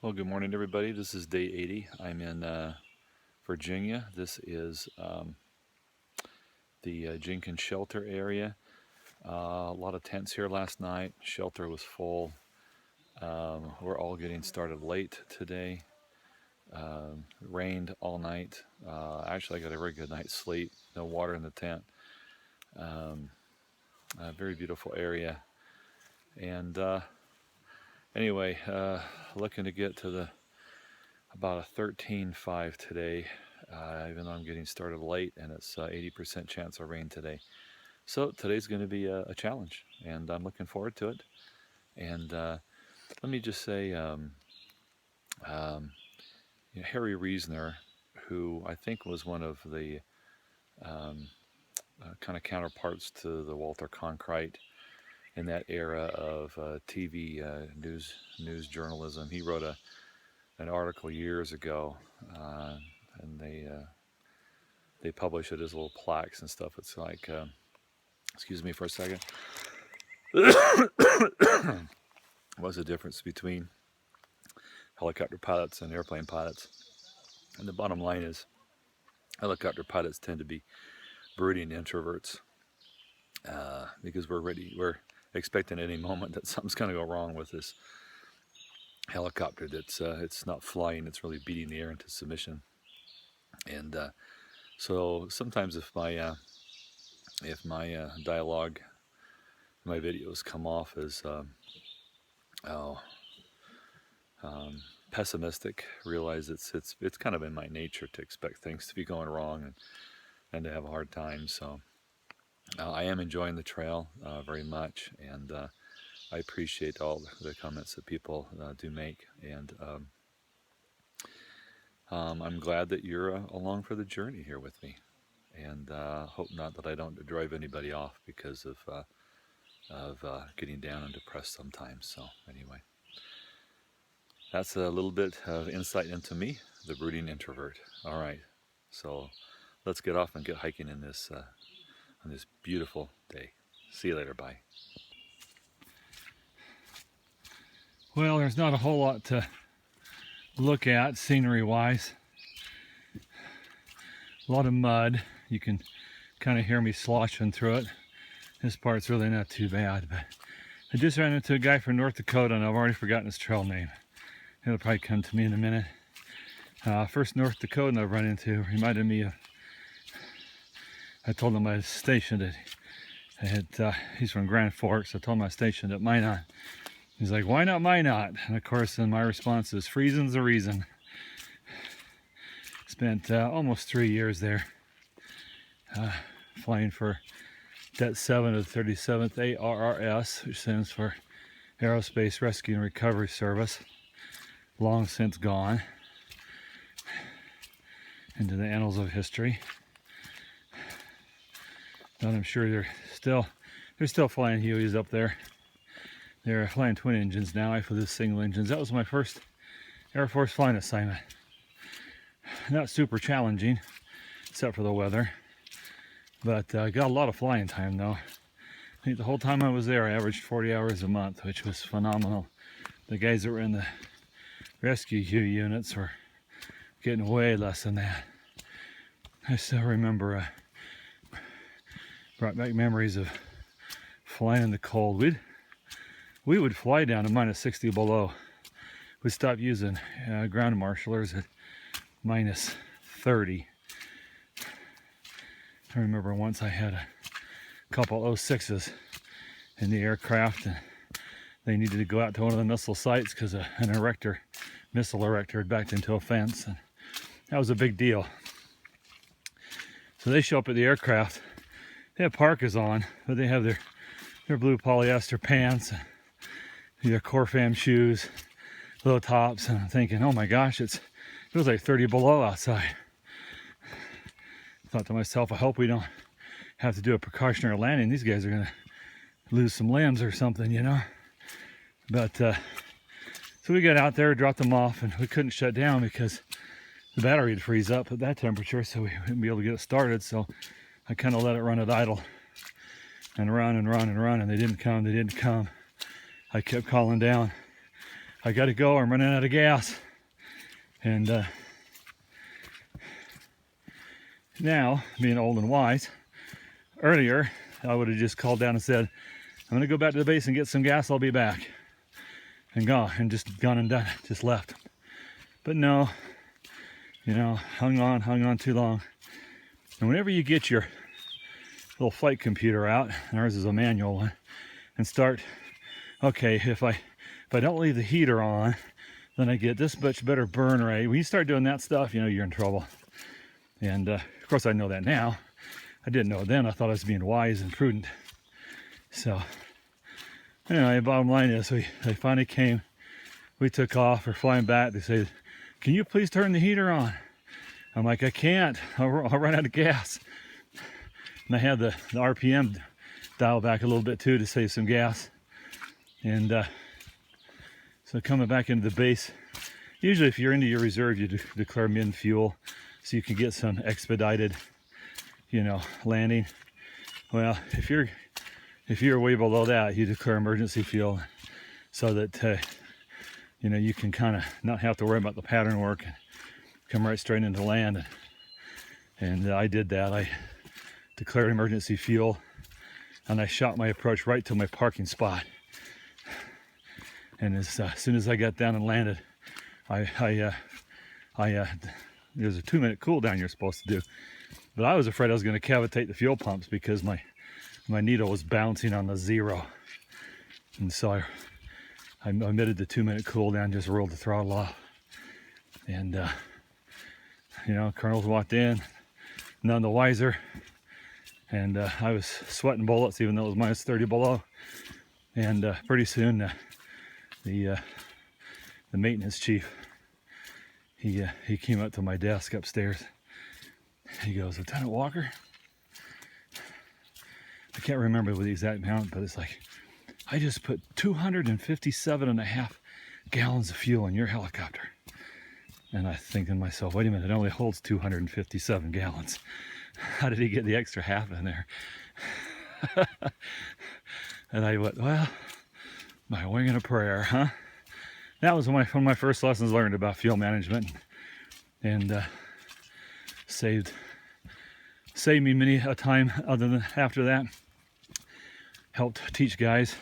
Well, good morning, everybody. This is day 80. I'm in Virginia. This is the Jenkins shelter area. A lot of tents here last night. Shelter was full. We're all getting started late today. Rained all night. Actually, I got a very good night's sleep. No water in the tent. A very beautiful area. And anyway, looking to get to the about a 13.5 today, even though I'm getting started late, and it's 80% chance of rain today. So today's going to be a challenge, and I'm looking forward to it. And let me just say, Harry Reasoner, who I think was one of the kind of counterparts to the Walter Cronkite in that era of TV news journalism, he wrote an article years ago, and they publish it as little plaques and stuff. It's like, excuse me for a second. What's the difference between helicopter pilots and airplane pilots? And the bottom line is, helicopter pilots tend to be brooding introverts because we're expecting at any moment that something's going to go wrong with this helicopter. That's it's not flying; it's really beating the air into submission. And so sometimes if my dialogue, my videos come off as pessimistic, realize it's kind of in my nature to expect things to be going wrong and to have a hard time. So I am enjoying the trail very much, and I appreciate all the comments that people do make, and I'm glad that you're along for the journey here with me, and hope not that I don't drive anybody off because of getting down and depressed sometimes. So anyway, that's a little bit of insight into me, the brooding introvert. All right, so let's get off and get hiking in this on this beautiful day. See you later. Bye. Well, there's not a whole lot to look at scenery-wise. A lot of mud. You can kind of hear me sloshing through it. This part's really not too bad, but I just ran into a guy from North Dakota, and I've already forgotten his trail name. It'll probably come to me in a minute. First North Dakotan I've run into reminded me of, I told him I was stationed at he's from Grand Forks. I told him I was stationed at Minot. He's like, why not Minot? And of course, then my response is, freezing's the reason. Spent almost 3 years there, flying for Det 7 of the 37th ARRS, which stands for Aerospace Rescue and Recovery Service. Long since gone into the annals of history. But I'm sure they're still flying Hueys up there. They're flying twin engines now. I flew the single engines. That was my first Air Force flying assignment. Not super challenging, except for the weather. But I got a lot of flying time though. I think the whole time I was there, I averaged 40 hours a month, which was phenomenal. The guys that were in the rescue Huey units were getting way less than that. I still remember, brought back memories of flying in the cold. We would fly down to minus 60 below. We'd stop using ground marshalers at minus 30. I remember once I had a couple 06s in the aircraft, and they needed to go out to one of the missile sites because an missile erector had backed into a fence, and that was a big deal. So they show up at the aircraft. They have parkas on, but they have their blue polyester pants, their Corfam shoes, low tops, and I'm thinking, oh my gosh, it feels like 30 below outside. I thought to myself, I hope we don't have to do a precautionary landing. These guys are gonna lose some limbs or something, you know. But so we got out there, dropped them off, and we couldn't shut down because the battery would freeze up at that temperature, so we wouldn't be able to get it started. So I kind of let it run at idle and run and run and run, and they didn't come. I kept calling down I gotta go, I'm running out of gas. And now, being old and wise, earlier I would have just called down and said, I'm gonna go back to the base and get some gas, I'll be back. And just gone and done it, just left. But no, you know, hung on too long. And whenever you get your little flight computer out, and ours is a manual one, and start, okay, if I don't leave the heater on, then I get this much better burn rate. When you start doing that stuff, you know you're in trouble. And of course I know that now. I didn't know it then. I thought I was being wise and prudent. So anyway, bottom line is they finally came. We took off, we're flying back. They say, can you please turn the heater on? I'm like, I can't, I'll run out of gas. And I had the RPM dial back a little bit too to save some gas. And so coming back into the base, usually if you're into your reserve, you declare min fuel so you can get some expedited, you know, landing. Well, if you're way below that, you declare emergency fuel so that you know, you can kind of not have to worry about the pattern work and come right straight into land. And I did that. I declared emergency fuel and I shot my approach right to my parking spot. And as soon as I got down and landed, there's a 2-minute cool down you're supposed to do. But I was afraid I was going to cavitate the fuel pumps because my needle was bouncing on the 0. And so I omitted the 2-minute cool down, just rolled the throttle off. And, you know, colonels walked in, none the wiser. And I was sweating bullets even though it was minus 30 below. And pretty soon the maintenance chief, he came up to my desk upstairs. He goes, Lieutenant Walker, I can't remember the exact amount, but it's like, I just put 257.5 gallons of fuel in your helicopter. And I think to myself, wait a minute, it only holds 257 gallons. How did he get the extra half in there? And I went, well, by wing and a prayer, huh? That was one of my first lessons learned about fuel management, and saved me many a time. Other than after that, helped teach guys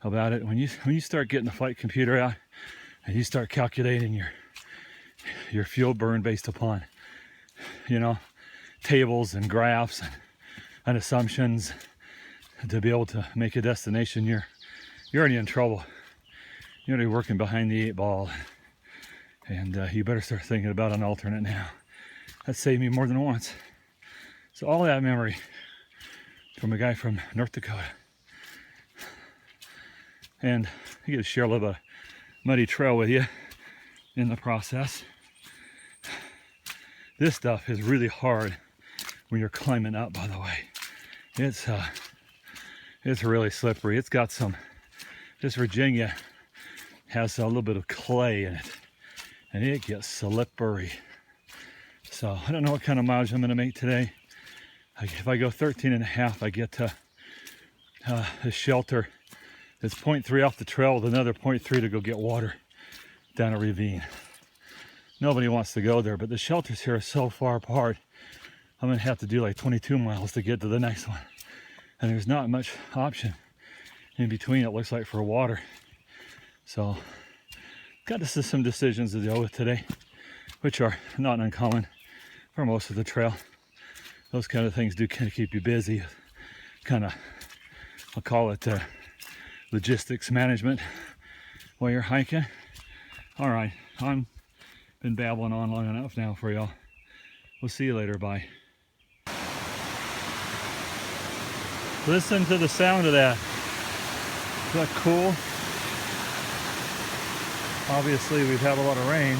about it. When you start getting the flight computer out and you start calculating your fuel burn based upon, you know, tables and graphs and assumptions to be able to make a destination, you're already in trouble. You're already working behind the 8 ball, and you better start thinking about an alternate now. That saved me more than once. So all that memory from a guy from North Dakota. And I get to share a little bit of muddy trail with you in the process. This stuff is really hard when you're climbing up, by the way. It's really slippery. It's got this Virginia has a little bit of clay in it, and it gets slippery. So I don't know what kind of mileage I'm going to make today. If I go 13.5, I get to a shelter that's 0.3 off the trail with another 0.3 to go get water down a ravine. Nobody wants to go there, but the shelters here are so far apart. I'm going to have to do like 22 miles to get to the next one. And there's not much option in between, it looks like, for water. So got some decisions to deal with today, which are not uncommon for most of the trail. Those kind of things do kind of keep you busy. Kind of, I'll call it logistics management while you're hiking. All right, I'm been babbling on long enough now for y'all. We'll see you later. Bye. Listen to the sound of that. Is that cool? Obviously, we've had a lot of rain.